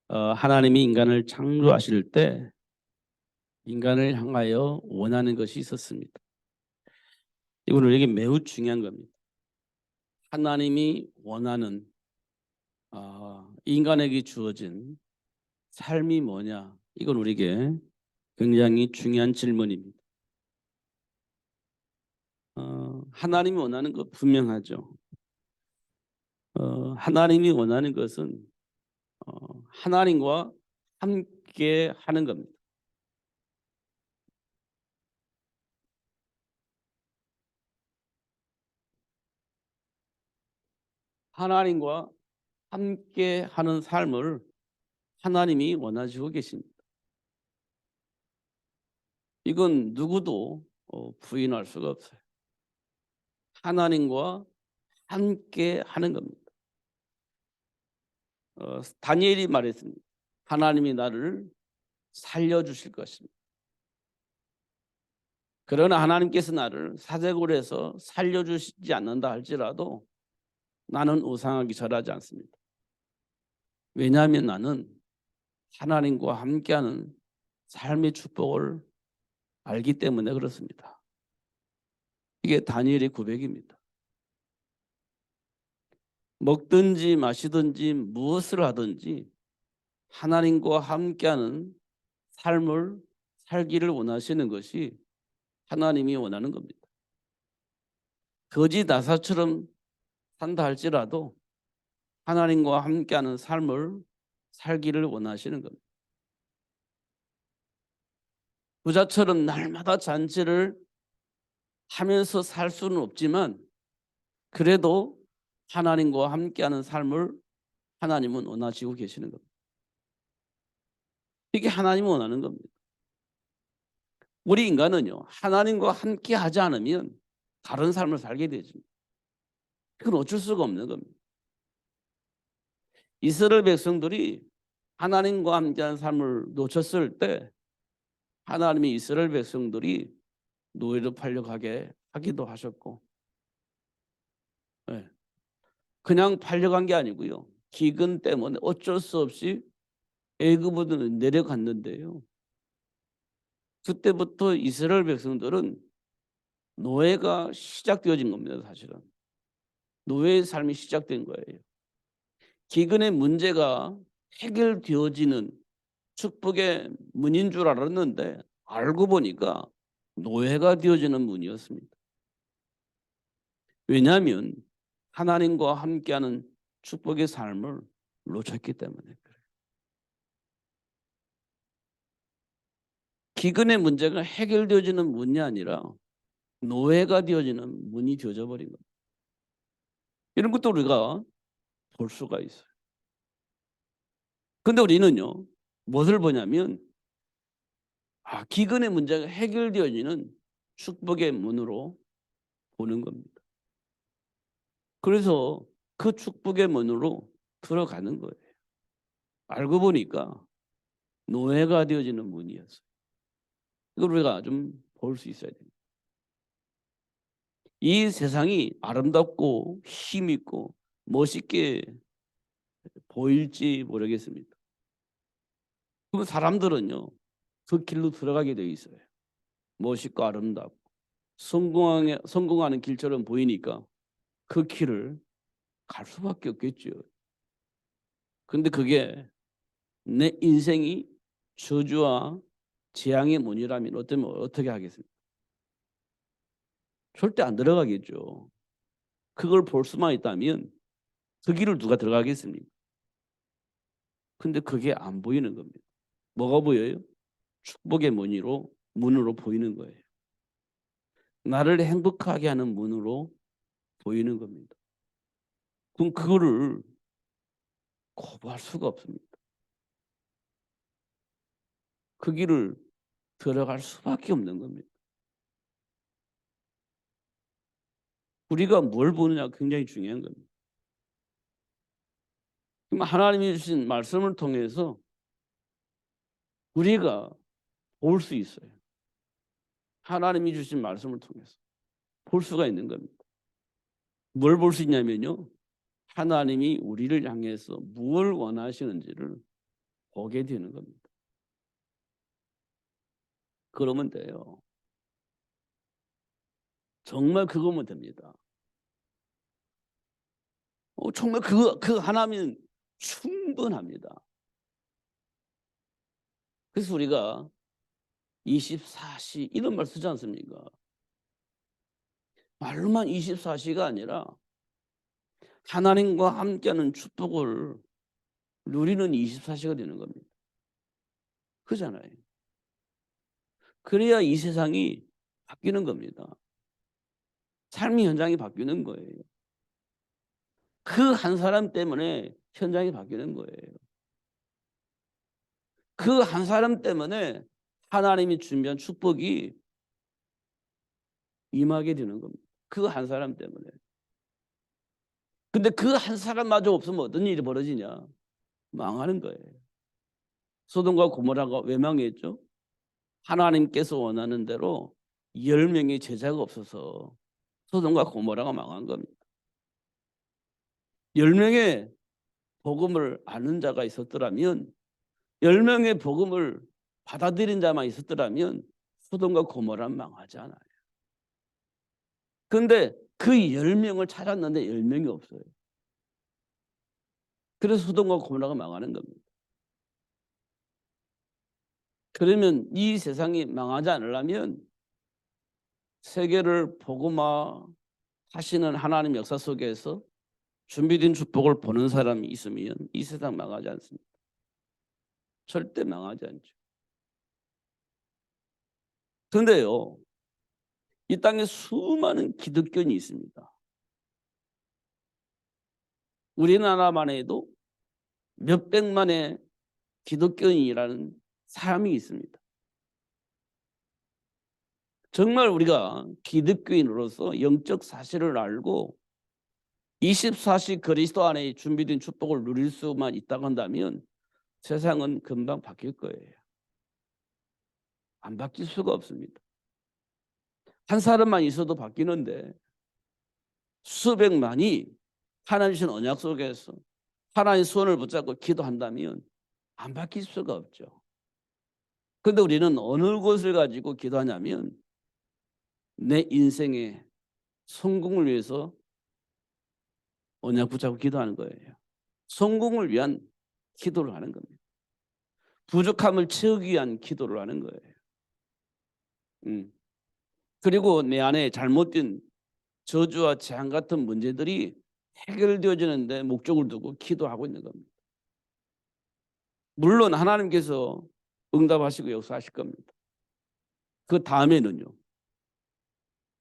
하나님이 인간을 창조하실 때 인간을 향하여 원하는 것이 있었습니다. 이건 우리에게 매우 중요한 겁니다. 하나님이 원하는 인간에게 주어진 삶이 뭐냐? 이건 우리에게 굉장히 중요한 질문입니다. 하나님이 원하는 것 분명하죠. 하나님이 원하는 것은 하나님과 함께 하는 겁니다. 하나님과 함께 하는 삶을 하나님이 원하시고 계십니다. 이건 누구도 부인할 수가 없어요. 하나님과 함께 하는 겁니다. 다니엘이 말했습니다. 하나님이 나를 살려주실 것입니다. 그러나 하나님께서 나를 사제골에서 살려주시지 않는다 할지라도 나는 우상하기 절하지 않습니다. 왜냐하면 나는 하나님과 함께하는 삶의 축복을 알기 때문에 그렇습니다. 이게 다니엘의 고백입니다. 먹든지 마시든지 무엇을 하든지 하나님과 함께하는 삶을 살기를 원하시는 것이 하나님이 원하는 겁니다. 거지 나사처럼 산다 할지라도 하나님과 함께하는 삶을 살기를 원하시는 겁니다. 부자처럼 날마다 잔치를 하면서 살 수는 없지만 그래도 하나님과 함께하는 삶을 하나님은 원하시고 계시는 겁니다. 이게 하나님이 원하는 겁니다. 우리 인간은요, 하나님과 함께 하지 않으면 다른 삶을 살게 되죠. 그건 어쩔 수가 없는 겁니다. 이스라엘 백성들이 하나님과 함께하는 삶을 놓쳤을 때 하나님이 이스라엘 백성들이 노예로 팔려가게 하기도 하셨고, 그냥 팔려간 게 아니고요. 기근 때문에 어쩔 수 없이 애굽으로 내려갔는데요. 그때부터 이스라엘 백성들은 노예가 시작되어진 겁니다. 사실은 노예의 삶이 시작된 거예요. 기근의 문제가 해결되어지는 축복의 문인 줄 알았는데 알고 보니까 노예가 되어지는 문이었습니다. 왜냐하면 하나님과 함께하는 축복의 삶을 놓쳤기 때문에 그래요. 기근의 문제가 해결되어지는 문이 아니라 노예가 되어지는 문이 되어져 버린 겁니다. 이런 것도 우리가 볼 수가 있어요. 그런데 우리는요, 무엇을 보냐면 기근의 문제가 해결되어지는 축복의 문으로 보는 겁니다. 그래서 그 축복의 문으로 들어가는 거예요. 알고 보니까 노예가 되어지는 문이었어요. 이걸 우리가 좀 볼 수 있어야 됩니다. 이 세상이 아름답고 힘있고 멋있게 보일지 모르겠습니다. 그럼 사람들은요, 그 길로 들어가게 되어 있어요. 멋있고 아름답고 성공하는 길처럼 보이니까 그 길을 갈 수밖에 없겠죠. 그런데 그게 내 인생이 저주와 재앙의 문이라면 어떻게 하겠습니까? 절대 안 들어가겠죠. 그걸 볼 수만 있다면 그 길을 누가 들어가겠습니까? 근데 그게 안 보이는 겁니다. 뭐가 보여요? 축복의 문으로 보이는 거예요. 나를 행복하게 하는 문으로 보이는 겁니다. 그럼 그거를 거부할 수가 없습니다. 그 길을 들어갈 수밖에 없는 겁니다. 우리가 뭘 보느냐가 굉장히 중요한 겁니다. 그럼 하나님이 주신 말씀을 통해서 우리가 볼 수 있어요. 하나님이 주신 말씀을 통해서 볼 수가 있는 겁니다. 뭘 볼 수 있냐면요, 하나님이 우리를 향해서 무엇을 원하시는지를 보게 되는 겁니다. 그러면 돼요. 정말 그거면 됩니다. 정말 그 하나면 충분합니다. 그래서 우리가 24시 이런 말 쓰지 않습니까? 말로만 24시가 아니라 하나님과 함께하는 축복을 누리는 24시가 되는 겁니다. 그잖아요. 그래야 이 세상이 바뀌는 겁니다. 삶의 현장이 바뀌는 거예요. 그 한 사람 때문에 현장이 바뀌는 거예요. 그 한 사람 때문에 하나님이 준비한 축복이 임하게 되는 겁니다. 그 한 사람 때문에. 근데 그 한 사람마저 없으면 어떤 일이 벌어지냐? 망하는 거예요. 소돔과 고모라가 왜 망했죠? 하나님께서 원하는 대로 10명의 제자가 없어서 소돔과 고모라가 망한 겁니다. 10명의 복음을 아는 자가 있었더라면, 10명의 복음을 받아들인 자만 있었더라면 소돔과 고모라는 망하지 않아요. 그런데 그 10명을 찾았는데 10명이 없어요. 그래서 소돔과 고모라가 망하는 겁니다. 그러면 이 세상이 망하지 않으려면 세계를 복음화 하시는 하나님 역사 속에서 준비된 축복을 보는 사람이 있으면 이 세상 망하지 않습니다. 절대 망하지 않죠. 그런데요, 이 땅에 수많은 기독교인이 있습니다. 우리나라만 해도 몇백만의 기독교인이라는 사람이 있습니다. 정말 우리가 기독교인으로서 영적 사실을 알고 24시 그리스도 안에 준비된 축복을 누릴 수만 있다고 한다면 세상은 금방 바뀔 거예요. 안 바뀔 수가 없습니다. 한 사람만 있어도 바뀌는데 수백만이 하나님 주신 언약 속에서 하나님의 손을 붙잡고 기도한다면 안 바뀔 수가 없죠. 그런데 우리는 어느 것을 가지고 기도하냐면 내 인생의 성공을 위해서 언약 붙잡고 기도하는 거예요. 성공을 위한 기도를 하는 겁니다. 부족함을 채우기 위한 기도를 하는 거예요. 그리고 내 안에 잘못된 저주와 재앙 같은 문제들이 해결되어지는데 목적을 두고 기도하고 있는 겁니다. 물론 하나님께서 응답하시고 역사하실 겁니다. 그 다음에는요.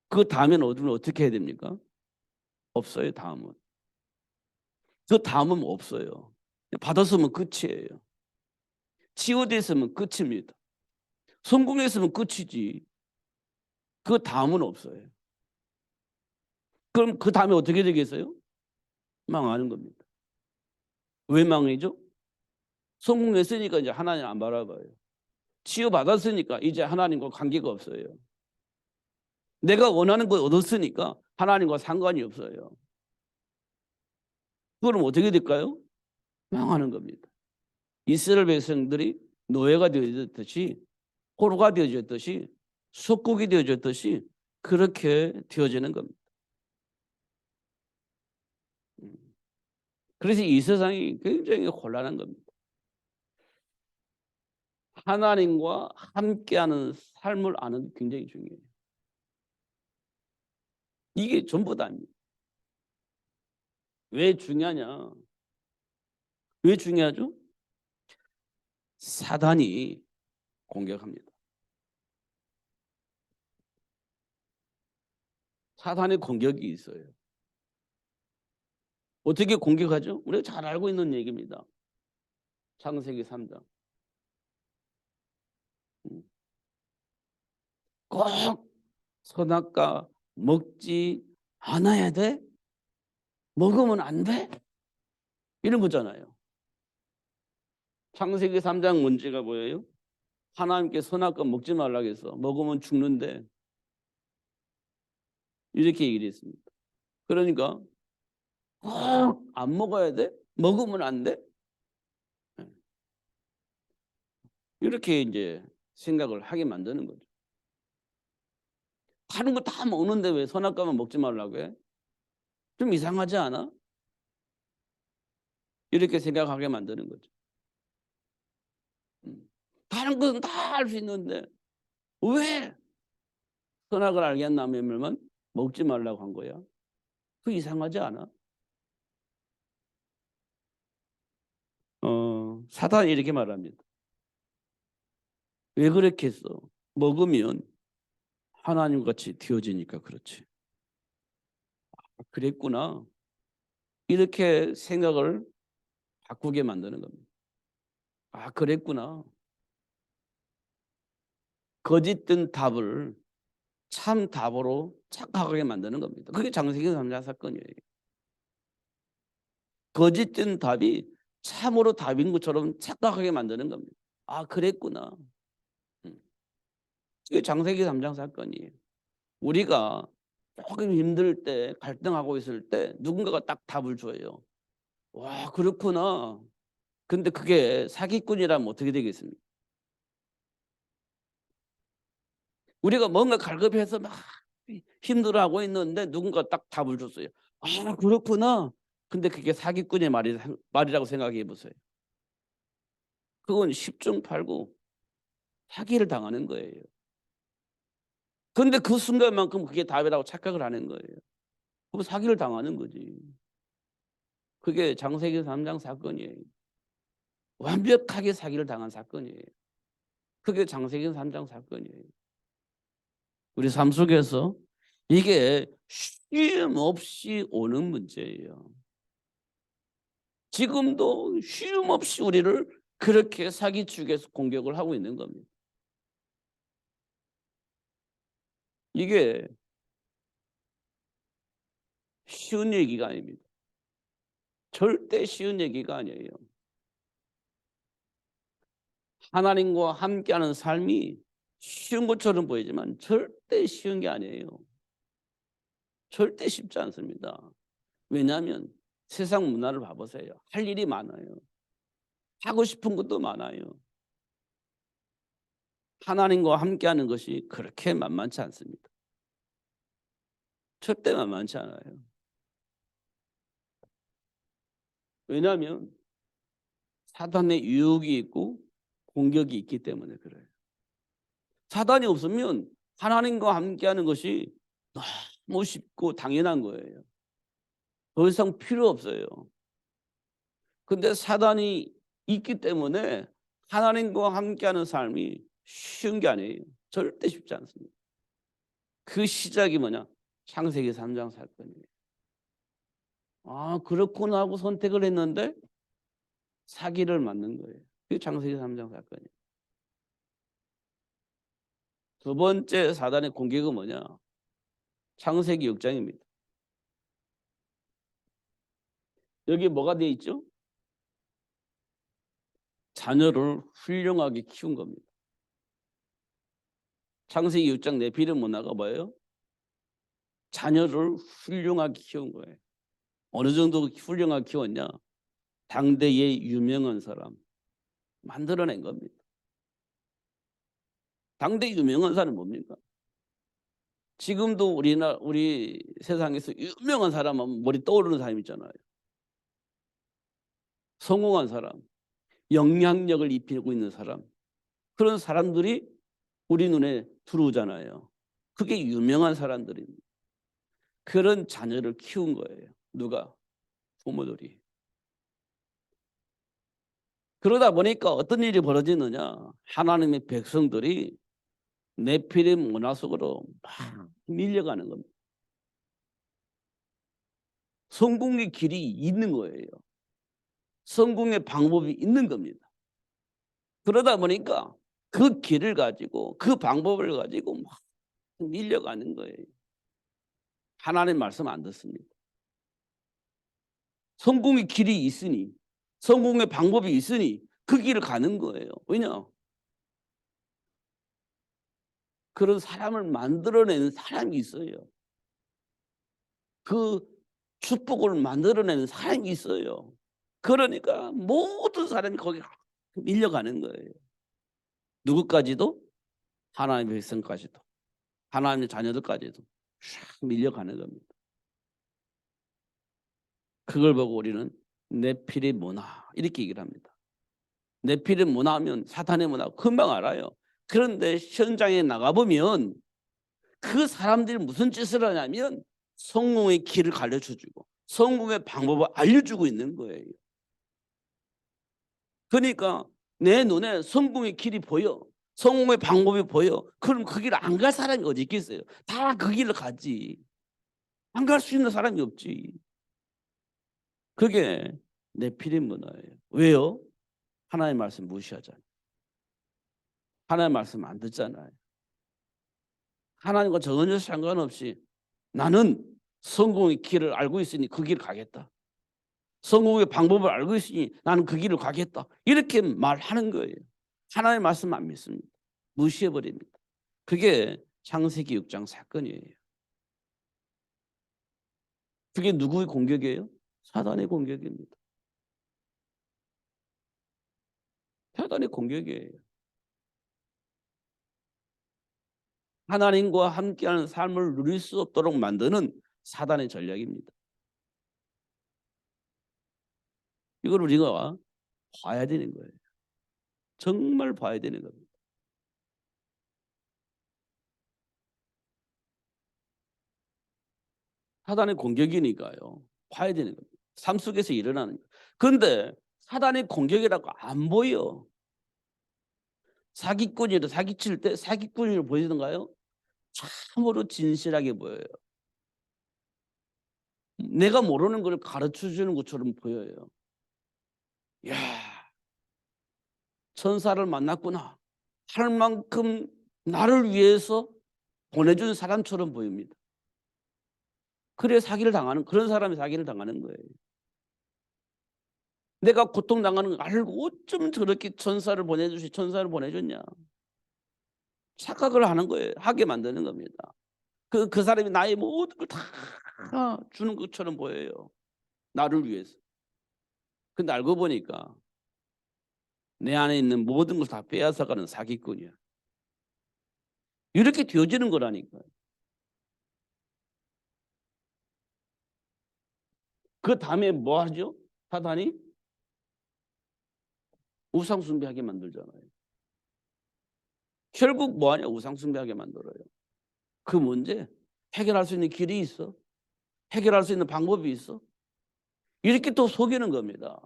그 다음에는 어떻게 해야 됩니까? 없어요. 다음은. 그 다음은 없어요. 받았으면 끝이에요. 치유됐으면 끝입니다. 성공했으면 끝이지. 그 다음은 없어요. 그럼 그 다음에 어떻게 되겠어요? 망하는 겁니다. 왜 망해죠? 성공했으니까 이제 하나님 안 바라봐요. 치유받았으니까 이제 하나님과 관계가 없어요. 내가 원하는 걸 얻었으니까 하나님과 상관이 없어요. 그럼 어떻게 될까요? 망하는 겁니다. 이스라엘 백성들이 노예가 되어졌듯이, 포로가 되어졌듯이, 속국이 되어졌듯이 그렇게 되어지는 겁니다. 그래서 이 세상이 굉장히 곤란한 겁니다. 하나님과 함께하는 삶을 아는 게 굉장히 중요해요. 이게 전부 다입니다. 왜 중요하냐? 왜 중요하죠? 사단이 공격합니다. 사단의 공격이 있어요. 어떻게 공격하죠? 우리가 잘 알고 있는 얘기입니다. 창세기 3장. 꼭 선악과 먹지 않아야 돼? 먹으면 안 돼? 이런 거잖아요. 창세기 3장 문제가 뭐예요? 하나님께 선악과 먹지 말라고 해서 먹으면 죽는데 이렇게 얘기를 했습니다. 그러니까 꼭 안 먹어야 돼? 먹으면 안 돼? 이렇게 이제 생각을 하게 만드는 거죠. 다른 거 다 먹는데 왜 선악과만 먹지 말라고 해? 좀 이상하지 않아? 이렇게 생각하게 만드는 거죠. 다른 것은 다 알 수 있는데 왜 선악을 알게 한 나무에만 먹지 말라고 한 거야? 그 이상하지 않아? 사단이 이렇게 말합니다. 왜 그렇게 했어? 먹으면 하나님 같이 되어지니까 그렇지. 그랬구나. 이렇게 생각을 바꾸게 만드는 겁니다. 아, 그랬구나. 거짓된 답을 참 답으로 착각하게 만드는 겁니다. 그게 장세기 3자 사건이에요. 거짓된 답이 참으로 답인 것처럼 착각하게 만드는 겁니다. 아, 그랬구나. 음. 이게 장세기 3장 사건이에요. 우리가 조금 힘들 때, 갈등하고 있을 때 누군가가 딱 답을 줘요. 와, 그렇구나. 근데 그게 사기꾼이라면 어떻게 되겠습니까? 우리가 뭔가 갈급해서 막 힘들어하고 있는데 누군가 딱 답을 줬어요. 아, 그렇구나. 근데 그게 사기꾼의 말이라고 생각해 보세요. 그건 10중 8구 사기를 당하는 거예요. 근데 그 순간만큼 그게 답이라고 착각을 하는 거예요. 그럼 사기를 당하는 거지. 그게 장세기 3장 사건이에요. 완벽하게 사기를 당한 사건이에요. 그게 장세기 3장 사건이에요. 우리 삶 속에서 이게 쉼 없이 오는 문제예요. 지금도 쉼 없이 우리를 그렇게 사기축에서 공격을 하고 있는 겁니다. 이게 쉬운 얘기가 아닙니다. 절대 쉬운 얘기가 아니에요. 하나님과 함께하는 삶이 쉬운 것처럼 보이지만 절대 쉬운 게 아니에요. 절대 쉽지 않습니다. 왜냐하면 세상 문화를 봐보세요. 할 일이 많아요. 하고 싶은 것도 많아요. 하나님과 함께하는 것이 그렇게 만만치 않습니다. 절대 만만치 않아요. 왜냐하면 사단의 유혹이 있고 공격이 있기 때문에 그래요. 사단이 없으면 하나님과 함께하는 것이 너무 쉽고 당연한 거예요. 더 이상 필요 없어요. 근데 사단이 있기 때문에 하나님과 함께하는 삶이 쉬운 게 아니에요. 절대 쉽지 않습니다. 그 시작이 뭐냐? 창세기 3장 사건이에요. 아, 그렇구나 하고 선택을 했는데 사기를 맞는 거예요. 그게 창세기 3장 사건이에요. 두 번째 사단의 공격은 뭐냐? 창세기 6장입니다. 여기 뭐가 되어 있죠? 자녀를 훌륭하게 키운 겁니다. 창세기 6장 네피림 문화가 뭐예요? 자녀를 훌륭하게 키운 거예요. 어느 정도 훌륭하게 키웠냐? 당대의 유명한 사람 만들어낸 겁니다. 당대 유명한 사람은 뭡니까? 지금도 우리 세상에서 유명한 사람은 머리 떠오르는 사람 있잖아요. 성공한 사람, 영향력을 입히고 있는 사람, 그런 사람들이 우리 눈에 들어오잖아요. 그게 유명한 사람들입니다. 그런 자녀를 키운 거예요. 누가? 부모들이. 그러다 보니까 어떤 일이 벌어지느냐? 하나님의 백성들이 네피림 문화 속으로 막 밀려가는 겁니다. 성공의 길이 있는 거예요. 성공의 방법이 있는 겁니다. 그러다 보니까 그 길을 가지고 그 방법을 가지고 막 밀려가는 거예요. 하나님 말씀 안 듣습니다. 성공의 길이 있으니, 성공의 방법이 있으니 그 길을 가는 거예요. 왜냐? 그런 사람을 만들어내는 사람이 있어요. 그 축복을 만들어내는 사람이 있어요. 그러니까 모든 사람이 거기 밀려가는 거예요. 누구까지도? 하나님의 백성까지도, 하나님의 자녀들까지도 쫙 밀려가는 겁니다. 그걸 보고 우리는 네피림 문화 이렇게 얘기를 합니다. 네피림 문화하면 사탄의 문화 금방 알아요. 그런데 현장에 나가보면 그 사람들이 무슨 짓을 하냐면 성공의 길을 가르쳐주고 성공의 방법을 알려주고 있는 거예요. 그러니까 내 눈에 성공의 길이 보여. 성공의 방법이 보여. 그럼 그 길을 안 갈 사람이 어디 있겠어요? 다 그 길을 가지. 안 갈 수 있는 사람이 없지. 그게 네피림 문화예요. 왜요? 하나님의 말씀 무시하잖아요. 하나님의 말씀 안 듣잖아요. 하나님과 전혀 상관없이 나는 성공의 길을 알고 있으니 그 길을 가겠다. 성공의 방법을 알고 있으니 나는 그 길을 가겠다. 이렇게 말하는 거예요. 하나님의 말씀 안 믿습니다. 무시해버립니다. 그게 창세기 6장 사건이에요. 그게 누구의 공격이에요? 사단의 공격입니다. 사단의 공격이에요. 하나님과 함께하는 삶을 누릴 수 없도록 만드는 사단의 전략입니다. 이걸 우리가 봐야 되는 거예요. 정말 봐야 되는 겁니다. 사단의 공격이니까요. 봐야 되는 겁니다. 삶 속에서 일어나는 거예요. 그런데 사단의 공격이라고 안 보여. 사기꾼이라 사기칠 때 사기꾼으로 보이던가요? 참으로 진실하게 보여요. 내가 모르는 걸 가르쳐 주는 것처럼 보여요. 야, 천사를 만났구나. 할 만큼 나를 위해서 보내준 사람처럼 보입니다. 그래 사기를 당하는 그런 사람이 사기를 당하는 거예요. 내가 고통당하는 걸 알고 어쩜 저렇게 천사를 보내줬냐. 착각을 하는 거예요. 하게 만드는 겁니다. 그 사람이 나의 모든 걸 다 주는 것처럼 보여요. 나를 위해서. 근데 알고 보니까 내 안에 있는 모든 걸 다 빼앗아가는 사기꾼이야. 이렇게 되어지는 거라니까요. 그 다음에 뭐 하죠? 사단이 우상 숭배하게 만들잖아요. 결국 뭐 하냐? 우상 숭배하게 만들어요. 그 문제 해결할 수 있는 길이 있어? 해결할 수 있는 방법이 있어? 이렇게 또 속이는 겁니다.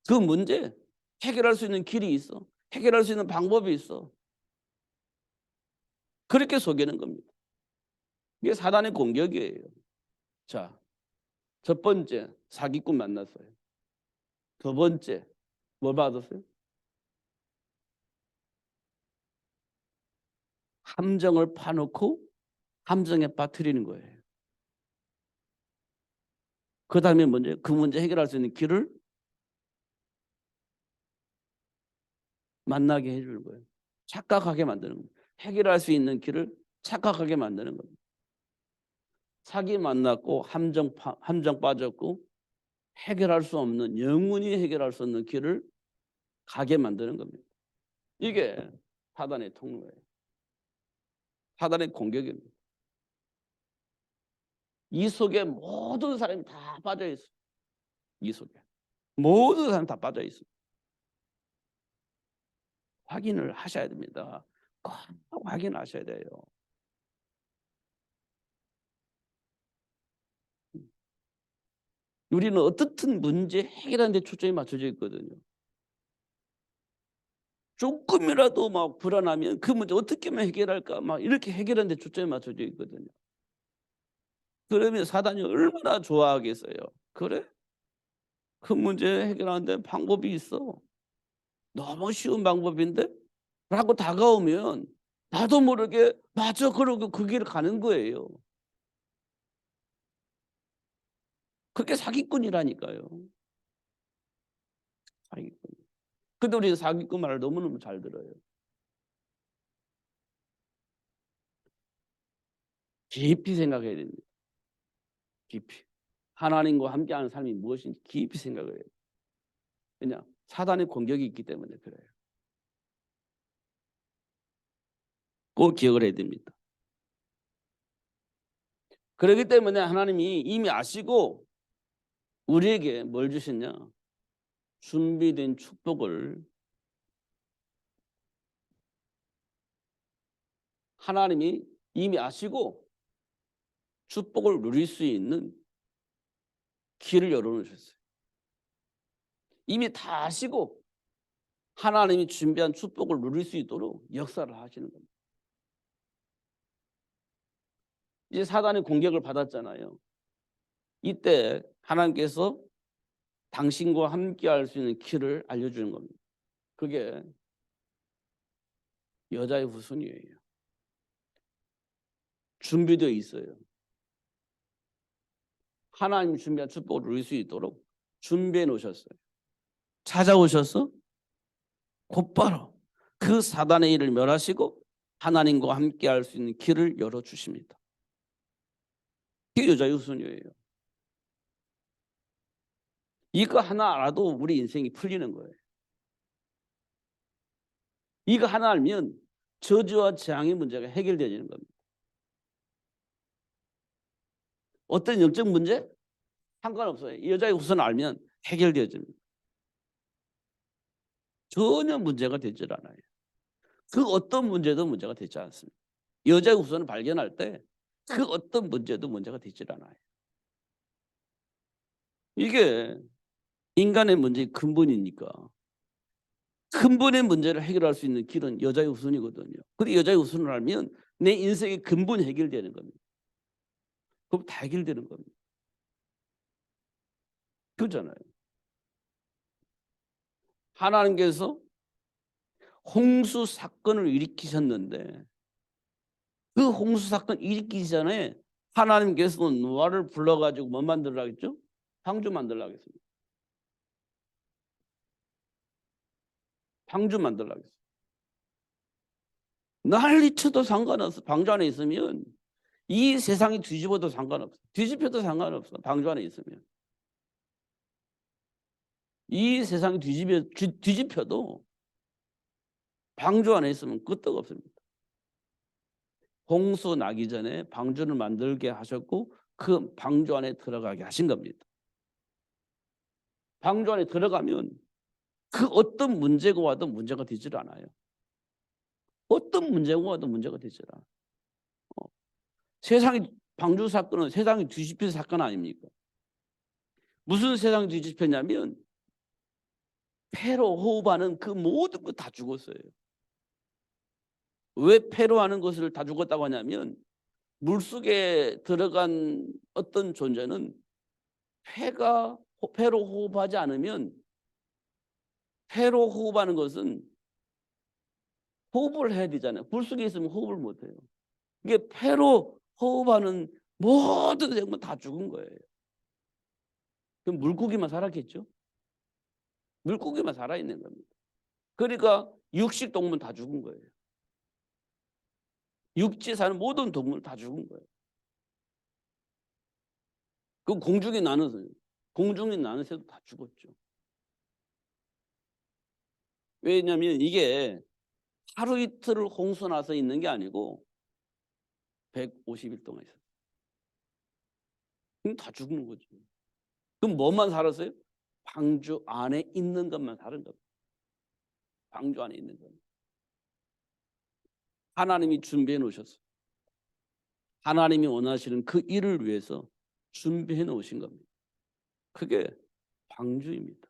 그 문제 해결할 수 있는 길이 있어? 해결할 수 있는 방법이 있어? 그렇게 속이는 겁니다. 이게 사단의 공격이에요. 자, 첫 번째 사기꾼 만났어요. 두 번째 뭘 받았어요? 함정을 파놓고 함정에 빠뜨리는 거예요. 그 다음에 문제, 그 문제 해결할 수 있는 길을 만나게 해주는 거예요. 착각하게 만드는 거예요. 해결할 수 있는 길을 착각하게 만드는 겁니다. 사기 만났고 함정 빠졌고 해결할 수 없는 영원히 해결할 수 없는 길을 가게 만드는 겁니다. 이게 사단의 통로예요. 사단의 공격입니다. 이 속에 모든 사람이 다 빠져 있어요. 이 속에 모든 사람이 다 빠져 있어요. 확인을 하셔야 됩니다. 꼭 확인하셔야 돼요. 우리는 어떻든 문제 해결하는 데 초점이 맞춰져 있거든요. 조금이라도 막 불안하면 그 문제 어떻게 하면 해결할까 막 이렇게 해결하는 데 초점이 맞춰져 있거든요. 그러면 사단이 얼마나 좋아하겠어요. 그래? 그 문제 해결하는 데 방법이 있어. 너무 쉬운 방법인데? 라고 다가오면 나도 모르게 맞아 그러고 그 길을 가는 거예요. 그게 사기꾼이라니까요. 사기꾼. 근데 우리 사기꾼 말을 너무너무 잘 들어요. 깊이 생각해야 됩니다. 깊이. 하나님과 함께하는 삶이 무엇인지 깊이 생각을 해요. 왜냐? 사단의 공격이 있기 때문에 그래요. 꼭 기억을 해야 됩니다. 그렇기 때문에 하나님이 이미 아시고 우리에게 뭘 주셨냐? 준비된 축복을 하나님이 이미 아시고 축복을 누릴 수 있는 길을 열어놓으셨어요. 이미 다 아시고 하나님이 준비한 축복을 누릴 수 있도록 역사를 하시는 겁니다. 이제 사단의 공격을 받았잖아요. 이때 하나님께서 당신과 함께 할 수 있는 길을 알려주는 겁니다. 그게 여자의 후손이에요. 준비되어 있어요. 하나님 준비한 축복을 누릴 수 있도록 준비해 놓으셨어요. 찾아오셔서 곧바로 그 사단의 일을 멸하시고 하나님과 함께 할 수 있는 길을 열어주십니다. 그게 여자의 후손이에요. 이거 하나 알아도 우리 인생이 풀리는 거예요. 이거 하나 알면 저주와 재앙의 문제가 해결되는 겁니다. 어떤 영적 문제? 상관없어요. 이 여자의 후손을 알면 해결되어집니다. 전혀 문제가 되질 않아요. 그 어떤 문제도 문제가 되지 않습니다. 여자의 후손을 발견할 때 그 어떤 문제도 문제가 되질 않아요. 이게 인간의 문제의 근본이니까 근본의 문제를 해결할 수 있는 길은 여자의 후손이거든요. 근데 여자의 후손을 알면 내 인생의 근본이 해결되는 겁니다. 그럼 다 해결되는 겁니다. 그렇잖아요. 하나님께서 홍수 사건을 일으키셨는데 그 홍수 사건 일으키기 전에 하나님께서는 노아를 불러가지고 뭐 만들라고 했죠? 방주 만들라고 했습니다. 방주 만들라고 했어요. 난리 쳐도 상관없어. 방주 안에 있으면 이 세상이 뒤집어도 상관없어. 뒤집혀도 상관없어. 방주 안에 있으면. 이 세상이 뒤집혀도 방주 안에 있으면 끄떡없습니다. 홍수 나기 전에 방주를 만들게 하셨고 그 방주 안에 들어가게 하신 겁니다. 방주 안에 들어가면 그 어떤 문제가 와도 문제가 되질 않아요. 어떤 문제가 와도 문제가 되질 않아요. 세상이 방주 사건은 세상이 뒤집힌 사건 아닙니까? 무슨 세상이 뒤집혔냐면 폐로 호흡하는 그 모든 거 다 죽었어요. 왜 폐로 하는 것을 다 죽었다고 하냐면 물속에 들어간 어떤 존재는 폐로 호흡하지 않으면 폐로 호흡하는 것은 호흡을 해야 되잖아요. 물속에 있으면 호흡을 못 해요. 이게 폐로 호흡하는 모든 생물 다 죽은 거예요. 그럼 물고기만 살았겠죠? 물고기만 살아있는 겁니다. 그러니까 육식 동물 다 죽은 거예요. 육지에 사는 모든 동물 다 죽은 거예요. 그 공중에 나는 새도 다 죽었죠. 왜냐하면 이게 하루 이틀을 홍수 나서 있는 게 아니고 150일 동안 있었어요. 그럼 다 죽는 거죠. 그럼 뭐만 살았어요? 방주 안에 있는 것만 사는 겁니다. 방주 안에 있는 것. 하나님이 준비해 놓으셨어요. 하나님이 원하시는 그 일을 위해서 준비해 놓으신 겁니다. 그게 방주입니다.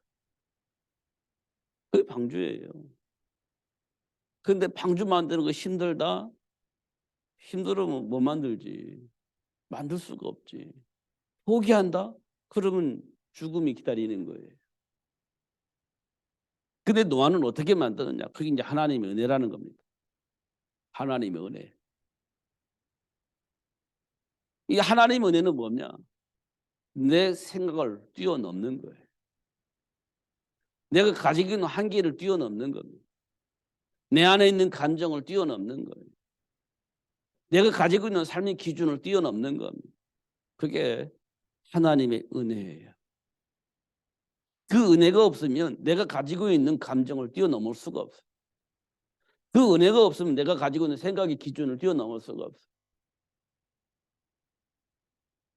그게 방주예요. 근데 방주 만드는 거 힘들다? 힘들으면 뭐 만들지? 만들 수가 없지. 포기한다? 그러면 죽음이 기다리는 거예요. 근데 노아는 어떻게 만드느냐? 그게 이제 하나님의 은혜라는 겁니다. 하나님의 은혜. 이 하나님의 은혜는 뭐냐? 내 생각을 뛰어넘는 거예요. 내가 가지고 있는 한계를 뛰어넘는 겁니다. 내 안에 있는 감정을 뛰어넘는 거예요. 내가 가지고 있는 삶의 기준을 뛰어넘는 겁니다. 그게 하나님의 은혜예요. 그 은혜가 없으면 내가 가지고 있는 감정을 뛰어넘을 수가 없어요. 그 은혜가 없으면 내가 가지고 있는 생각의 기준을 뛰어넘을 수가 없어요.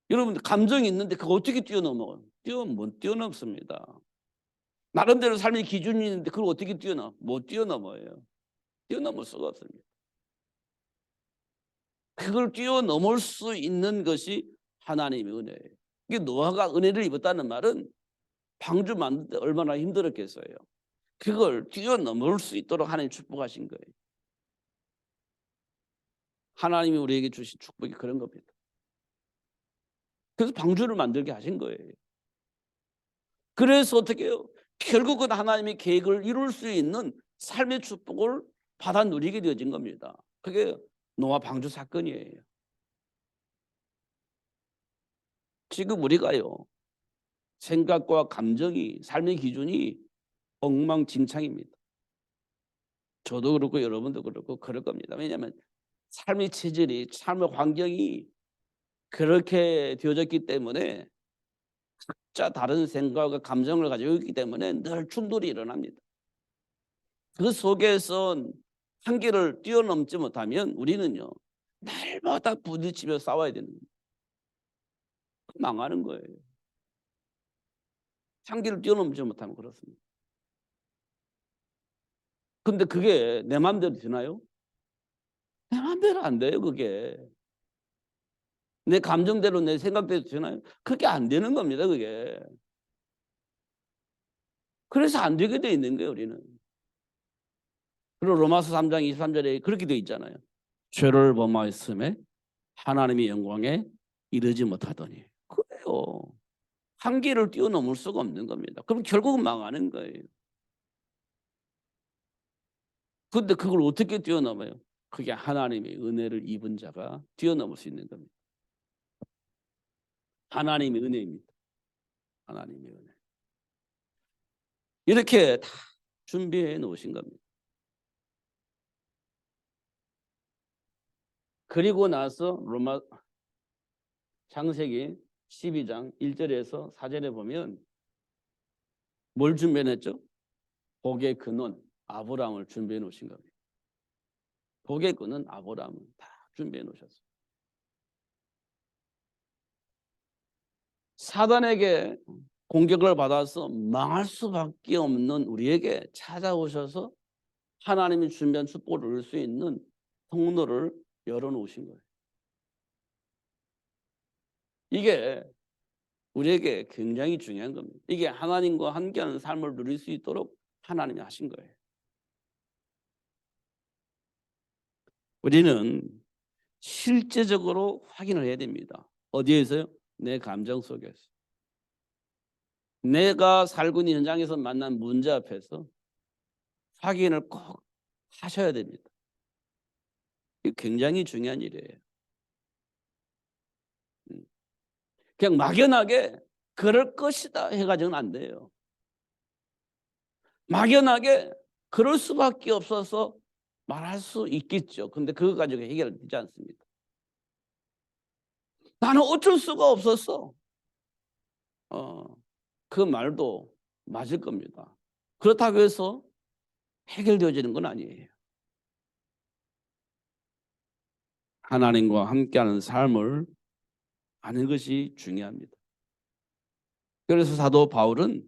여러분 감정이 있는데 그거 어떻게 뛰어넘어요? 못 뛰어넘습니다. 나름대로 삶의 기준이 있는데 그걸 어떻게 못 뛰어넘어요. 뛰어넘을 수가 없습니다. 그걸 뛰어넘을 수 있는 것이 하나님의 은혜예요. 이게 노아가 은혜를 입었다는 말은 방주 만들 때 얼마나 힘들었겠어요. 그걸 뛰어넘을 수 있도록 하나님 축복하신 거예요. 하나님이 우리에게 주신 축복이 그런 겁니다. 그래서 방주를 만들게 하신 거예요. 그래서 어떻게 해요? 결국은 하나님의 계획을 이룰 수 있는 삶의 축복을 받아 누리게 되어진 겁니다. 그게 노아 방주 사건이에요. 지금 우리가요, 생각과 감정이, 삶의 기준이 엉망진창입니다. 저도 그렇고 여러분도 그렇고 그럴 겁니다. 왜냐하면 삶의 체질이, 삶의 환경이 그렇게 되어졌기 때문에 각자 다른 생각과 감정을 가지고 있기 때문에 늘 충돌이 일어납니다. 그 속에서 한계를 뛰어넘지 못하면 우리는요, 날마다 부딪히며 싸워야 되는 거예요. 망하는 거예요. 한계를 뛰어넘지 못하면 그렇습니다. 근데 그게 내 마음대로 되나요? 내 마음대로 안 돼요, 그게. 내 감정대로 내 생각대로 되나요? 그게 안 되는 겁니다, 그게. 그래서 안 되게 돼 있는 거예요, 우리는. 그리고 로마서 3장 23절에 그렇게 돼 있잖아요. 죄를 범하였음에 하나님의 영광에 이르지 못하더니. 그래요. 한계를 뛰어넘을 수가 없는 겁니다. 그럼 결국은 망하는 거예요. 그런데 그걸 어떻게 뛰어넘어요? 그게 하나님의 은혜를 입은 자가 뛰어넘을 수 있는 겁니다. 하나님의 은혜입니다. 하나님의 은혜. 이렇게 다 준비해 놓으신 겁니다. 그리고 나서 로마 창세기 12장 1절에서 4절에 보면 뭘 준비했죠? 복의 근원 아브라함을 준비해 놓으신 겁니다. 복의 근원 아브라함을 다 준비해 놓으셨어요. 사단에게 공격을 받아서 망할 수밖에 없는 우리에게 찾아오셔서 하나님이 준비한 축복을 얻을 수 있는 통로를 열어놓으신 거예요. 이게 우리에게 굉장히 중요한 겁니다. 이게 하나님과 함께하는 삶을 누릴 수 있도록 하나님이 하신 거예요. 우리는 실제적으로 확인을 해야 됩니다. 어디에서요? 내 감정 속에서. 내가 살고 있는 현장에서 만난 문제 앞에서 확인을 꼭 하셔야 됩니다. 이게 굉장히 중요한 일이에요. 그냥 막연하게 그럴 것이다 해가지고는 안 돼요. 막연하게 그럴 수밖에 없어서 말할 수 있겠죠. 근데 그거 가지고 해결되지 않습니다. 나는 어쩔 수가 없었어. 그 말도 맞을 겁니다. 그렇다고 해서 해결되어지는 건 아니에요. 하나님과 함께하는 삶을 아는 것이 중요합니다. 그래서 사도 바울은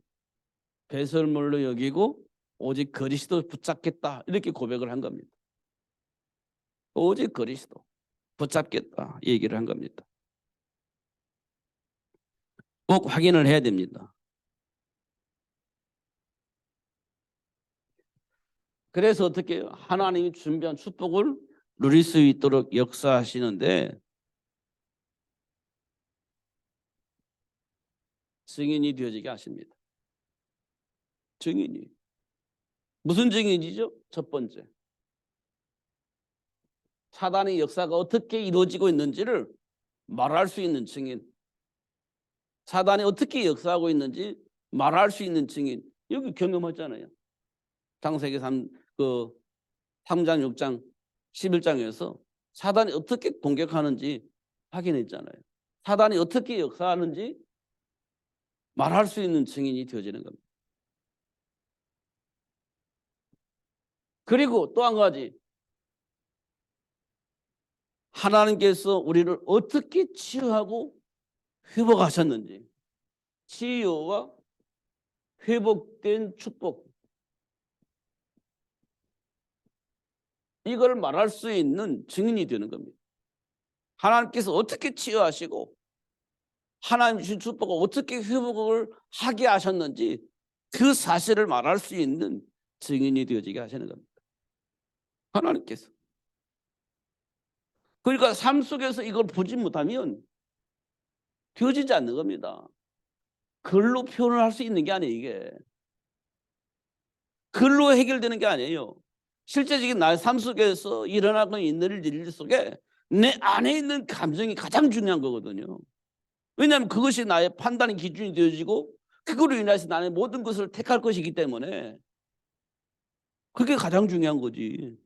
배설물로 여기고 오직 그리스도 붙잡겠다 이렇게 고백을 한 겁니다. 오직 그리스도 붙잡겠다 얘기를 한 겁니다. 꼭 확인을 해야 됩니다. 그래서 어떻게 해요? 하나님이 준비한 축복을 누릴 수 있도록 역사하시는데 증인이 되어지게 하십니다. 증인이. 무슨 증인이죠? 첫 번째. 사단의 역사가 어떻게 이루어지고 있는지를 말할 수 있는 증인. 사단이 어떻게 역사하고 있는지 말할 수 있는 증인. 여기 경험했잖아요. 창세기 3장 6장 11장에서 사단이 어떻게 공격하는지 확인했잖아요. 사단이 어떻게 역사하는지 말할 수 있는 증인이 되어지는 겁니다. 그리고 또 한 가지, 하나님께서 우리를 어떻게 치유하고 회복하셨는지, 치유와 회복된 축복, 이걸 말할 수 있는 증인이 되는 겁니다. 하나님께서 어떻게 치유하시고 하나님 주신 축복을 어떻게 회복을 하게 하셨는지 그 사실을 말할 수 있는 증인이 되어지게 하시는 겁니다. 하나님께서. 그러니까 삶 속에서 이걸 보지 못하면 되어지지 않는 겁니다. 글로 표현을 할 수 있는 게 아니에요. 이게 글로 해결되는 게 아니에요. 실제적인 나의 삶 속에서 일어나고 있는 일 속에 내 안에 있는 감정이 가장 중요한 거거든요. 왜냐하면 그것이 나의 판단의 기준이 되어지고 그거로 인해서 나의 모든 것을 택할 것이기 때문에 그게 가장 중요한 거지.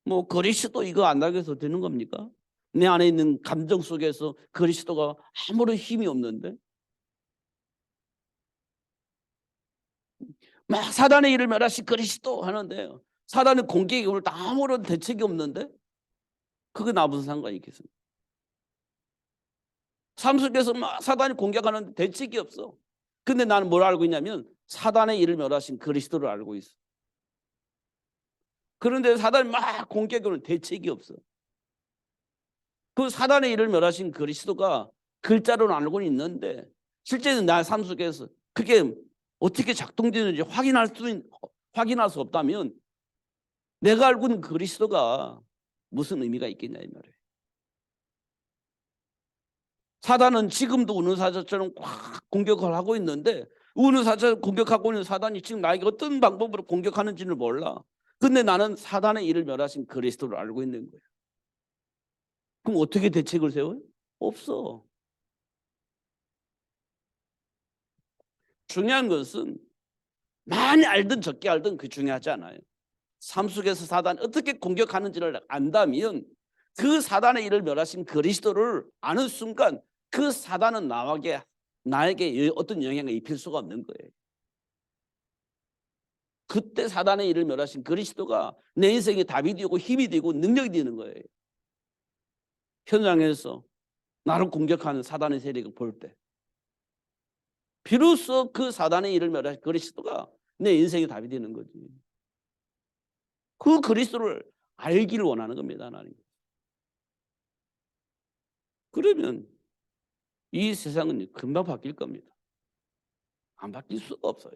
뭐 그리스도 이거 안다고 해서 되는 겁니까? 내 안에 있는 감정 속에서 그리스도가 아무런 힘이 없는데 막 사단의 일을 멸하신 그리스도 하는데요. 사단의 공격이 오늘 아무런 대책이 없는데 그게 나 무슨 상관이 있겠습니까? 삶 속에서 막 사단이 공격하는데 대책이 없어. 근데 나는 뭘 알고 있냐면 사단의 일을 멸하신 그리스도를 알고 있어. 그런데 사단이 막 공격이 오는 대책이 없어. 그 사단의 일을 멸하신 그리스도가 글자로는 알고는 있는데 실제는 나 삶 속에서 그게 어떻게 작동되는지 확인할 수 없다면 내가 알고 있는 그리스도가 무슨 의미가 있겠냐 이 말이에요. 사단은 지금도 은사자처럼 꽉 공격을 하고 있는데 은사자를 공격하고 있는 사단이 지금 나에게 어떤 방법으로 공격하는지를 몰라. 근데 나는 사단의 일을 멸하신 그리스도를 알고 있는 거예요. 그럼 어떻게 대책을 세워요? 없어. 중요한 것은 많이 알든 적게 알든 그게 중요하지 않아요. 삶 속에서 사단이 어떻게 공격하는지를 안다면 그 사단의 일을 멸하신 그리스도를 아는 순간 그 사단은 나에게 어떤 영향을 입힐 수가 없는 거예요. 그때 사단의 일을 멸하신 그리스도가 내 인생에 답이 되고 힘이 되고 능력이 되는 거예요. 현장에서 나를 공격하는 사단의 세력을 볼 때 비로소 그 사단의 일을 멸하신 그리스도가 내 인생에 답이 되는 거지. 그 그리스도를 알기를 원하는 겁니다. 하나님. 그러면 이 세상은 금방 바뀔 겁니다. 안 바뀔 수가 없어요.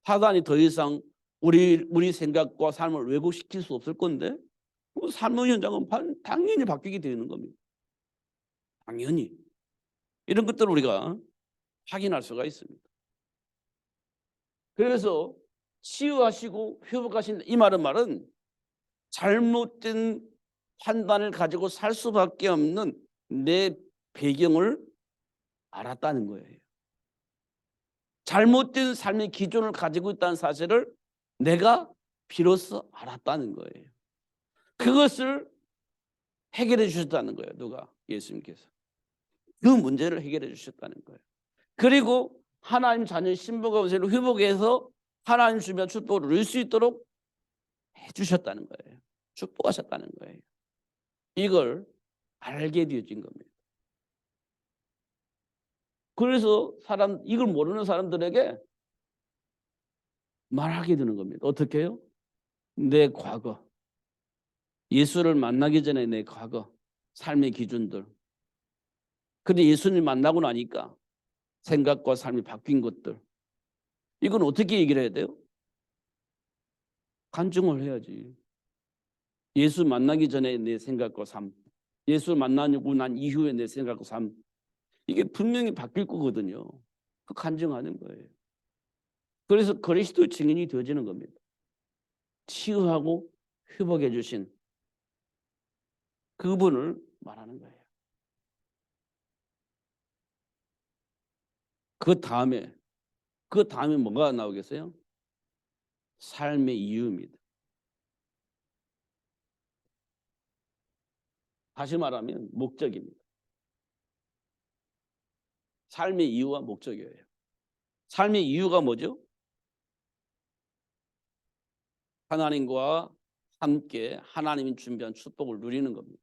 사단이 더 이상 우리 생각과 삶을 왜곡시킬 수 없을 건데 그 삶의 현장은 당연히 바뀌게 되는 겁니다. 당연히. 이런 것들을 우리가 확인할 수가 있습니다. 그래서 치유하시고 회복하신 이 말은 잘못된 판단을 가지고 살 수밖에 없는 내 배경을 알았다는 거예요. 잘못된 삶의 기준을 가지고 있다는 사실을 내가 비로소 알았다는 거예요. 그것을 해결해 주셨다는 거예요. 누가? 예수님께서. 그 문제를 해결해 주셨다는 거예요. 그리고 하나님 자녀의 신분과 권세를 회복해서 하나님 주변 축복을 누릴 수 있도록 해주셨다는 거예요. 축복하셨다는 거예요. 이걸 알게 되어진 겁니다. 그래서 이걸 모르는 사람들에게 말하게 되는 겁니다. 어떻게 해요? 내 과거, 예수를 만나기 전에 내 과거, 삶의 기준들. 근데 예수님 만나고 나니까 생각과 삶이 바뀐 것들. 이건 어떻게 얘기를 해야 돼요? 간증을 해야지. 예수 만나기 전에 내 생각과 삶, 예수 만나고 난 이후에 내 생각과 삶, 이게 분명히 바뀔 거거든요. 그 간증하는 거예요. 그래서 그리스도의 증인이 되어지는 겁니다. 치유하고 회복해 주신 그분을 말하는 거예요. 그 다음에 뭐가 나오겠어요? 삶의 이유입니다. 다시 말하면 목적입니다. 삶의 이유와 목적이에요. 삶의 이유가 뭐죠? 하나님과 함께 하나님이 준비한 축복을 누리는 겁니다.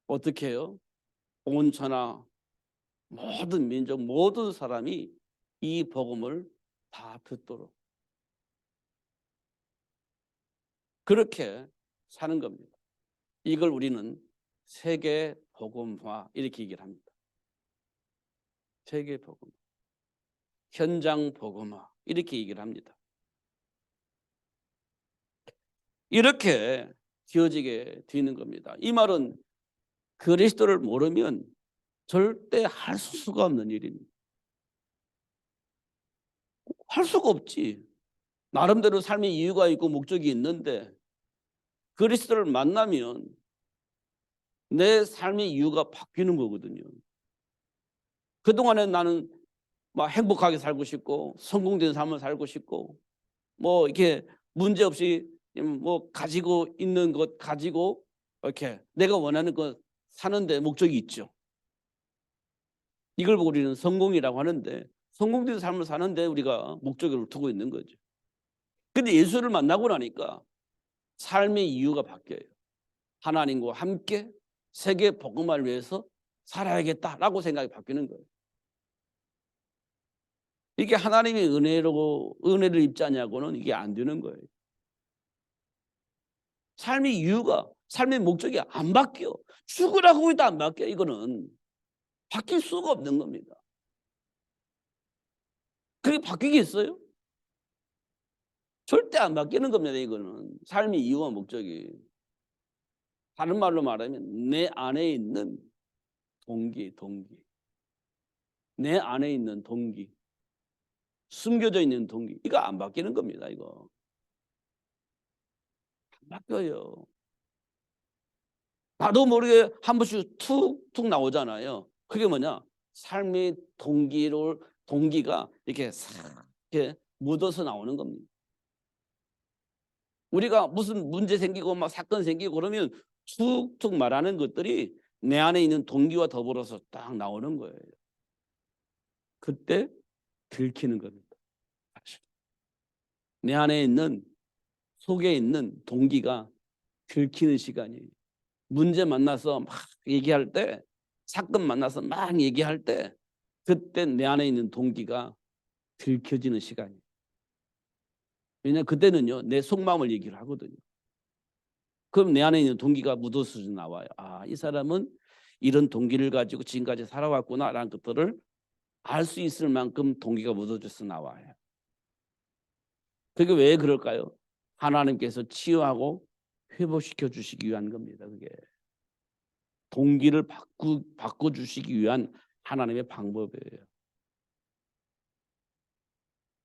어떻게 해요? 온 천하 모든 민족 모든 사람이 이 복음을 다 듣도록 그렇게 사는 겁니다. 이걸 우리는 세계 복음화 이렇게 얘기를 합니다. 세계 복음, 현장 복음화 이렇게 얘기를 합니다. 이렇게 되어지게 되는 겁니다. 이 말은 그리스도를 모르면 절대 할 수가 없는 일입니다. 할 수가 없지. 나름대로 삶의 이유가 있고 목적이 있는데 그리스도를 만나면 내 삶의 이유가 바뀌는 거거든요. 그동안에 나는 막 행복하게 살고 싶고 성공된 삶을 살고 싶고 뭐 이렇게 문제 없이 뭐 가지고 있는 것 가지고 이렇게 내가 원하는 것 사는데 목적이 있죠. 이걸 보고 우리는 성공이라고 하는데 성공된 삶을 사는데 우리가 목적을 두고 있는 거죠. 근데 예수를 만나고 나니까 삶의 이유가 바뀌어요. 하나님과 함께 세계 복음화를 위해서 살아야겠다라고 생각이 바뀌는 거예요. 이게 하나님의 은혜를 입지 않냐고는 이게 안 되는 거예요. 삶의 이유가 삶의 목적이 안 바뀌어. 죽으라고 해도 안 바뀌어. 이거는 바뀔 수가 없는 겁니다. 그게 바뀌겠어요? 절대 안 바뀌는 겁니다. 이거는 삶의 이유와 목적이. 다른 말로 말하면 내 안에 있는 동기. 내 안에 있는 동기. 숨겨져 있는 동기. 이거 안 바뀌는 겁니다. 이거. 안 바뀌어요. 나도 모르게 한 번씩 툭툭 나오잖아요. 그게 뭐냐? 삶의 동기가 이렇게 싹 이렇게 묻어서 나오는 겁니다. 우리가 무슨 문제 생기고 막 사건 생기고 그러면 툭툭 말하는 것들이 내 안에 있는 동기와 더불어서 딱 나오는 거예요. 그때 들키는 겁니다. 내 안에 있는 속에 있는 동기가 들키는 시간이에요. 문제 만나서 막 얘기할 때, 사건 만나서 막 얘기할 때 그때 내 안에 있는 동기가 들켜지는 시간이에요. 왜냐하면 그때는요 내 속마음을 얘기를 하거든요. 그럼 내 안에 있는 동기가 묻어서 나와요. 아, 이 사람은 이런 동기를 가지고 지금까지 살아왔구나라는 것들을 알 수 있을 만큼 동기가 묻어져서 나와요. 그게 왜 그럴까요? 하나님께서 치유하고 회복시켜 주시기 위한 겁니다. 그게 동기를 바꿔주시기 위한 하나님의 방법이에요.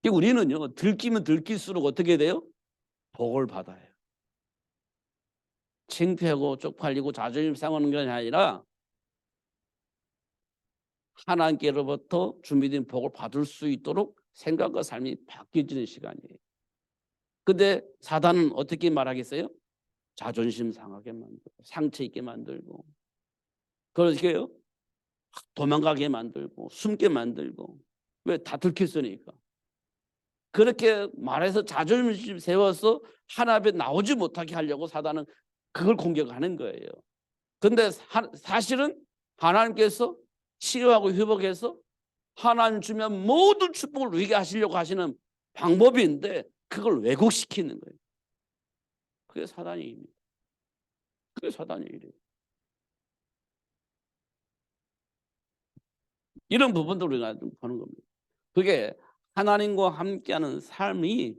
우리는요 들키면 들킬수록 어떻게 돼요? 복을 받아요. 창피하고 쪽팔리고 자존심 상하는 게 아니라 하나님께로부터 준비된 복을 받을 수 있도록 생각과 삶이 바뀌어지는 시간이에요. 근데 사단은 어떻게 말하겠어요? 자존심 상하게 만들고 상처 있게 만들고 그렇게요 도망가게 만들고 숨게 만들고 왜 다 들켰으니까 그렇게 말해서 자존심 세워서 하나 앞에 나오지 못하게 하려고 사단은 그걸 공격하는 거예요. 근데 사실은 하나님께서 치유하고 회복해서 하나님 주면 모든 축복을 누리게 하시려고 하시는 방법인데 그걸 왜곡시키는 거예요. 그게 사단의 일입니다. 그게 사단의 일이에요. 이런 부분도 우리가 좀 보는 겁니다. 그게 하나님과 함께하는 삶이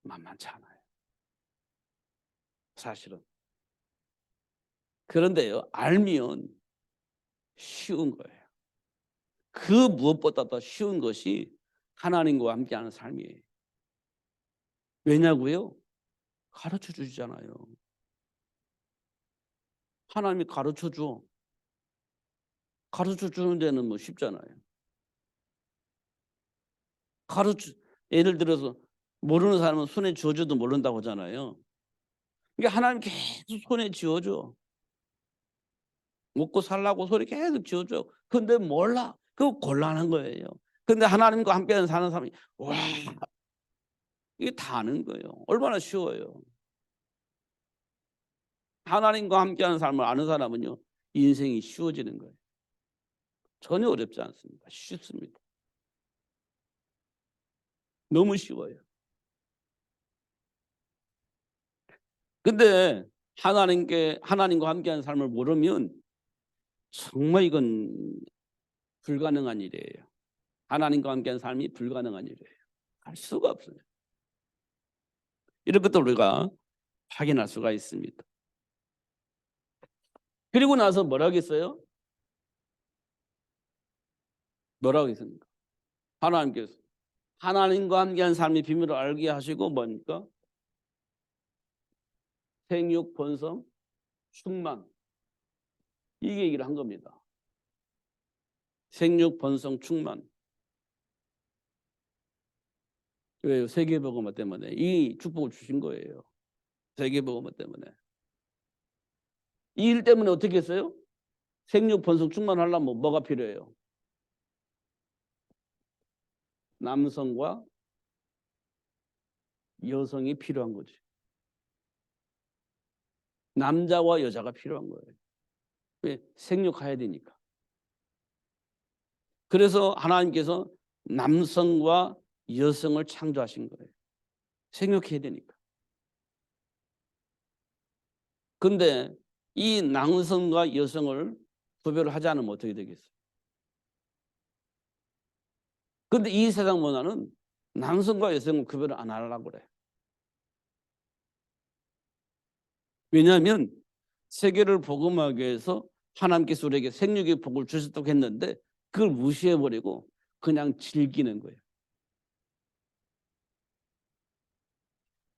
만만치 않아요. 사실은. 그런데요, 알면 쉬운 거예요. 그 무엇보다 더 쉬운 것이 하나님과 함께하는 삶이에요. 왜냐고요? 가르쳐 주시잖아요. 하나님이 가르쳐 줘. 가르쳐 주는 데는 뭐 쉽잖아요. 예를 들어서 모르는 사람은 손에 쥐어줘도 모른다고 하잖아요. 그러니까 하나님 계속 손에 쥐어줘. 먹고 살라고 손에 계속 쥐어줘. 근데 몰라. 그거 곤란한 거예요. 근데 하나님과 함께 사는 사람이 와, 이게 다 아는 거예요. 얼마나 쉬워요. 하나님과 함께하는 삶을 아는 사람은요, 인생이 쉬워지는 거예요. 전혀 어렵지 않습니다. 쉽습니다. 너무 쉬워요. 근데 하나님과 함께하는 삶을 모르면 정말 이건 불가능한 일이에요. 하나님과 함께하는 삶이 불가능한 일이에요. 할 수가 없어요. 이런 것도 우리가 확인할 수가 있습니다. 그리고 나서 뭐라고 했어요? 뭐라고 했습니까? 하나님께서 하나님과 함께하는 삶의 비밀을 알게 하시고 뭡니까? 생육, 번성, 충만. 이게 얘기를 한 겁니다. 생육, 번성, 충만. 왜요? 세계복음 때문에 이 축복을 주신 거예요. 세계복음 때문에. 이 일 때문에 어떻게 했어요? 생육, 번성, 충만하려면 뭐가 필요해요? 남성과 여성이 필요한 거지. 남자와 여자가 필요한 거예요. 왜? 생육해야 되니까. 그래서 하나님께서 남성과 여성을 창조하신 거예요. 생육해야 되니까. 근데 이 남성과 여성을 구별을 하지 않으면 어떻게 되겠어요? 근데 이 세상 문화는 남성과 여성을 구별을 안 하려고 그래. 왜냐하면 세계를 복음하기 위해서 하나님께서 우리에게 생육의 복을 주셨다고 했는데 그걸 무시해버리고 그냥 즐기는 거예요.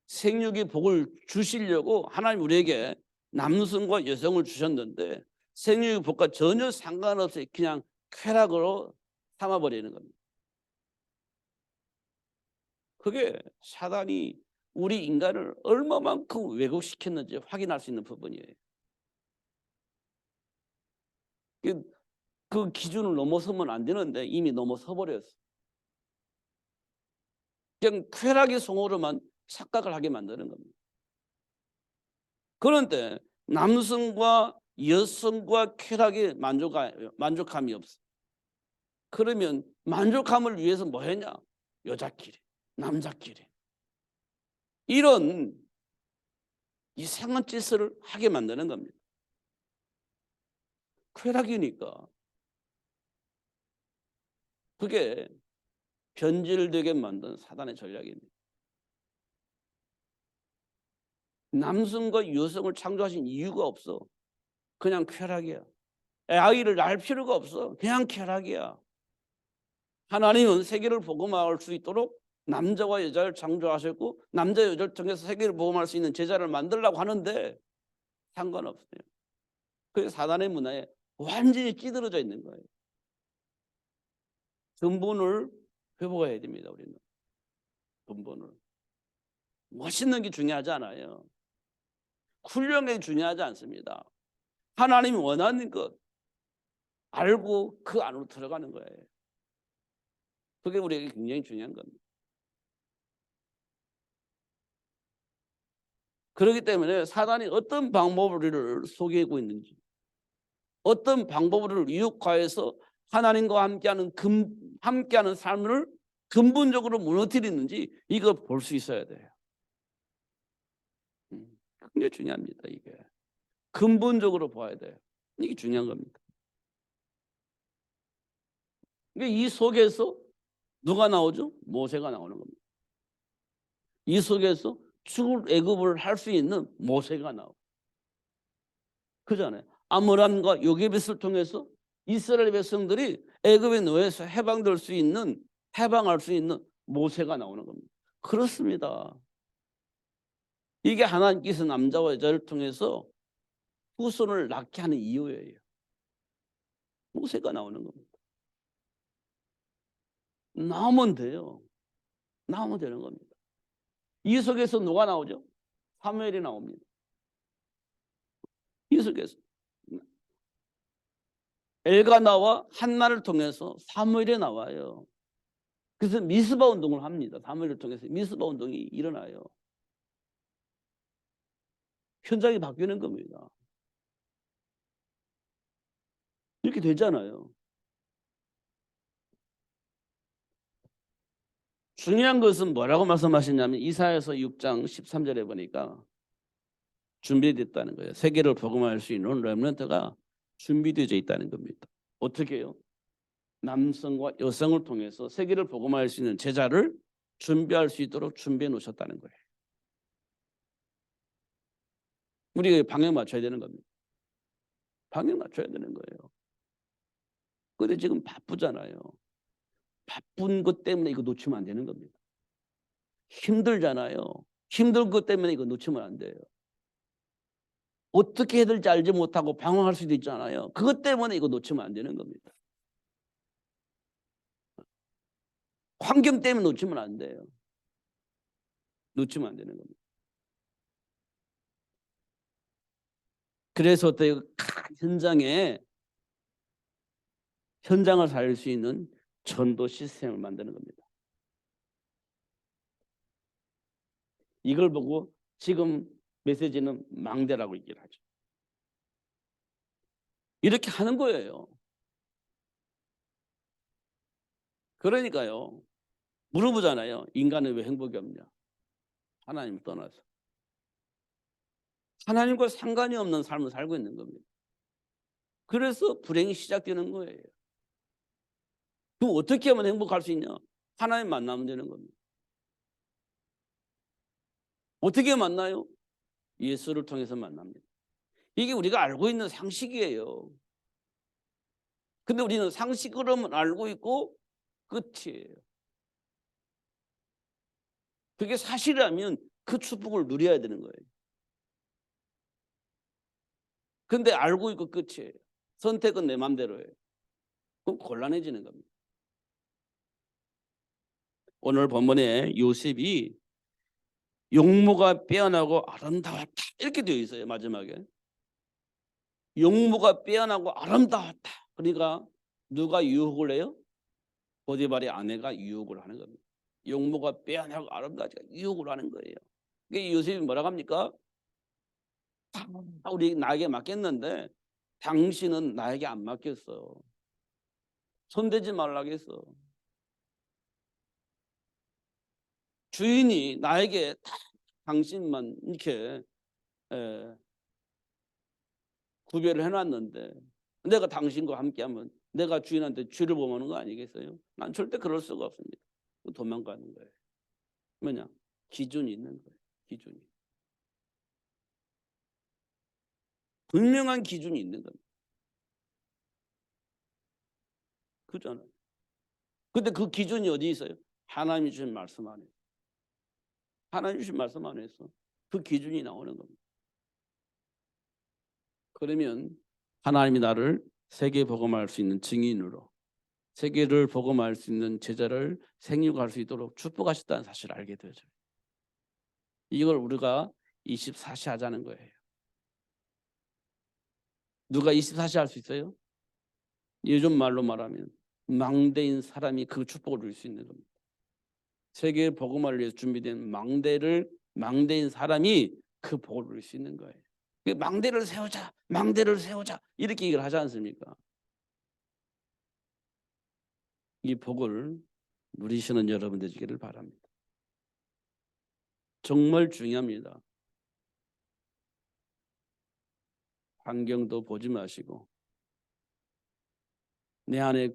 생육의 복을 주시려고 하나님 우리에게 남성과 여성을 주셨는데 생육의 복과 전혀 상관없이 그냥 쾌락으로 삼아버리는 겁니다. 그게 사단이 우리 인간을 얼마만큼 왜곡시켰는지 확인할 수 있는 부분이에요. 그 기준을 넘어서면 안 되는데 이미 넘어서 버렸어. 그냥 쾌락의 성호로만 착각을 하게 만드는 겁니다. 그런데 남성과 여성과 쾌락에 만족함이 없어. 그러면 만족함을 위해서 뭐 했냐? 여자끼리, 남자끼리. 이런 이상한 짓을 하게 만드는 겁니다. 쾌락이니까. 그게 변질되게 만든 사단의 전략입니다. 남성과 여성을 창조하신 이유가 없어. 그냥 쾌락이야. 아이를 낳을 필요가 없어. 그냥 쾌락이야. 하나님은 세계를 복음할 수 있도록 남자와 여자를 창조하셨고 남자 여자를 통해서 세계를 복음할 수 있는 제자를 만들려고 하는데 상관없어요. 그게 사단의 문화에 완전히 찌들어져 있는 거예요. 근본을 회복해야 됩니다. 우리는 근본을. 멋있는 게 중요하지 않아요. 훌륭하게 중요하지 않습니다. 하나님이 원하는 것 알고 그 안으로 들어가는 거예요. 그게 우리에게 굉장히 중요한 겁니다. 그렇기 때문에 사단이 어떤 방법으로 우리를 속이고 있는지, 어떤 방법으로 유혹하여서 하나님과 함께하는 삶을 근본적으로 무너뜨리는지 이걸 볼 수 있어야 돼요. 굉장히 중요합니다. 이게 근본적으로 봐야 돼요. 이게 중요한 겁니다. 이 속에서 누가 나오죠? 모세가 나오는 겁니다. 이 속에서 출애굽을 할 수 있는 모세가 나오고, 그잖아요. 아므람과 요게벳을 통해서 이스라엘 백성들이 애굽의 노예에서 해방할 수 있는 모세가 나오는 겁니다. 그렇습니다. 이게 하나님께서 남자와 여자를 통해서 후손을 낳게 하는 이유예요. 모세가 나오는 겁니다. 나오면 돼요. 나오면 되는 겁니다. 이 속에서 누가 나오죠? 사무엘이 나옵니다. 이 속에서 엘가나와 한나를 통해서 사무엘이 나와요. 그래서 미스바 운동을 합니다. 사무엘을 통해서 미스바 운동이 일어나요. 현장이 바뀌는 겁니다. 이렇게 되잖아요. 중요한 것은 뭐라고 말씀하시냐면 이사야서 6장 13절에 보니까 준비됐다는 거예요. 세계를 복음할 수 있는 렘넌트가 준비되어 있다는 겁니다. 어떻게 해요? 남성과 여성을 통해서 세계를 복음할 수 있는 제자를 준비할 수 있도록 준비해 놓으셨다는 거예요. 우리가 방향 맞춰야 되는 겁니다. 방향 맞춰야 되는 거예요. 근데 지금 바쁘잖아요. 바쁜 것 때문에 이거 놓치면 안 되는 겁니다. 힘들잖아요. 힘든 것 때문에 이거 놓치면 안 돼요. 어떻게 해야 될지 알지 못하고 방황할 수도 있잖아요. 그것 때문에 이거 놓치면 안 되는 겁니다. 환경 때문에 놓치면 안 돼요. 놓치면 안 되는 겁니다. 그래서 어때요? 현장을 살릴 수 있는 전도 시스템을 만드는 겁니다. 이걸 보고 지금 메시지는 망대라고 얘기를 하죠. 이렇게 하는 거예요. 그러니까요. 물어보잖아요. 인간은 왜 행복이 없냐? 하나님 떠나서. 하나님과 상관이 없는 삶을 살고 있는 겁니다. 그래서 불행이 시작되는 거예요. 그럼 어떻게 하면 행복할 수 있냐? 하나님 만나면 되는 겁니다. 어떻게 만나요? 예수를 통해서 만납니다. 이게 우리가 알고 있는 상식이에요. 근데 우리는 상식으로만 알고 있고 끝이에요. 그게 사실이라면 그 축복을 누려야 되는 거예요. 근데 알고 있고 끝이에요. 선택은 내 맘대로예요. 그럼 곤란해지는 겁니다. 오늘 본문에 요셉이 용모가 빼어나고 아름다웠다 이렇게 되어 있어요. 마지막에 용모가 빼어나고 아름다웠다. 그러니까 누가 유혹을 해요? 보디발의 아내가 유혹을 하는 겁니다. 용모가 빼어나고 아름다우니까 유혹을 하는 거예요. 그러니까 요셉이 뭐라고 합니까? 우리 나에게 맡겼는데 당신은 나에게 안 맡겼어. 손대지 말라고 했어. 주인이 나에게 다 당신만 이렇게 구별을 해놨는데 내가 당신과 함께하면 내가 주인한테 쥐를 범하는 거 아니겠어요? 난 절대 그럴 수가 없습니다. 도망가는 거예요. 뭐냐? 기준이 있는 거예요. 기준이. 분명한 기준이 있는 겁니다. 그잖아요. 근데 그 기준이 어디 있어요? 하나님이 주신 말씀 안에. 하나님이 주신 말씀 안에서 그 기준이 나오는 겁니다. 그러면 하나님이 나를 세계 복음할 수 있는 증인으로 세계를 복음할 수 있는 제자를 생육할 수 있도록 축복하셨다는 사실을 알게 되죠. 이걸 우리가 24시 하자는 거예요. 누가 24시 할 수 있어요? 요즘 말로 말하면 망대인 사람이 그 축복을 누릴 수 있는 겁니다. 세계 복음을 위해서 준비된 망대인 사람이 그 복을 누릴 수 있는 거예요. 망대를 세우자, 망대를 세우자 이렇게 얘기를 하지 않습니까? 이 복을 누리시는 여러분 되시기를 바랍니다. 정말 중요합니다. 환경도 보지 마시고 내 안에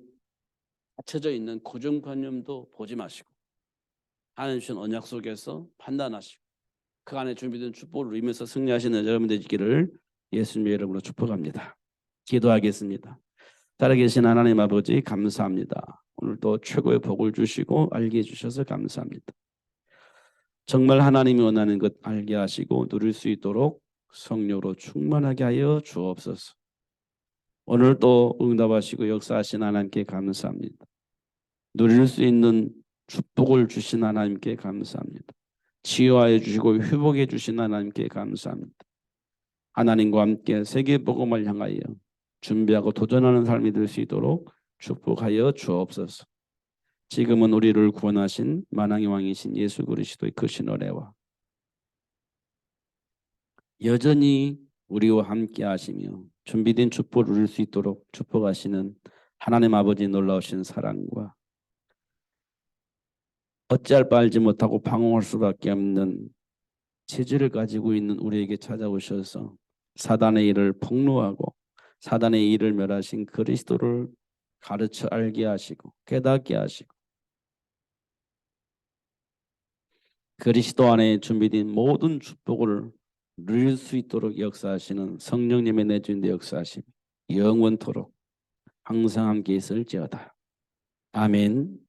갇혀져 있는 고정관념도 보지 마시고 하나님 주신 언약 속에서 판단하시고 그 안에 준비된 축복을 누리면서 승리하시는 여러분 되시기를 예수님의 이름으로 축복합니다. 기도하겠습니다. 살아계신 하나님 아버지 감사합니다. 오늘도 최고의 복을 주시고 알게 해주셔서 감사합니다. 정말 하나님이 원하는 것 알게 하시고 누릴 수 있도록 성령으로 충만하게 하여 주옵소서. 오늘 또 응답하시고 역사하신 하나님께 감사합니다. 누릴 수 있는 축복을 주신 하나님께 감사합니다. 치유하여 주시고 회복해 주신 하나님께 감사합니다. 하나님과 함께 세계 복음을 향하여 준비하고 도전하는 삶이 될 수 있도록 축복하여 주옵소서. 지금은 우리를 구원하신 만왕의 왕이신 예수 그리스도의 크신 은혜와 여전히 우리와 함께 하시며 준비된 축복을 누릴 수 있도록 축복하시는 하나님 아버지 놀라우신 사랑과 어찌할 바 알지 못하고 방황할 수밖에 없는 체질을 가지고 있는 우리에게 찾아오셔서 사단의 일을 폭로하고 사단의 일을 멸하신 그리스도를 가르쳐 알게 하시고 깨닫게 하시고 그리스도 안에 준비된 모든 축복을 누릴 수 있도록 역사하시는 성령님의 내주인데 역사하심 영원토록 항상 함께 있을지어다. 아멘.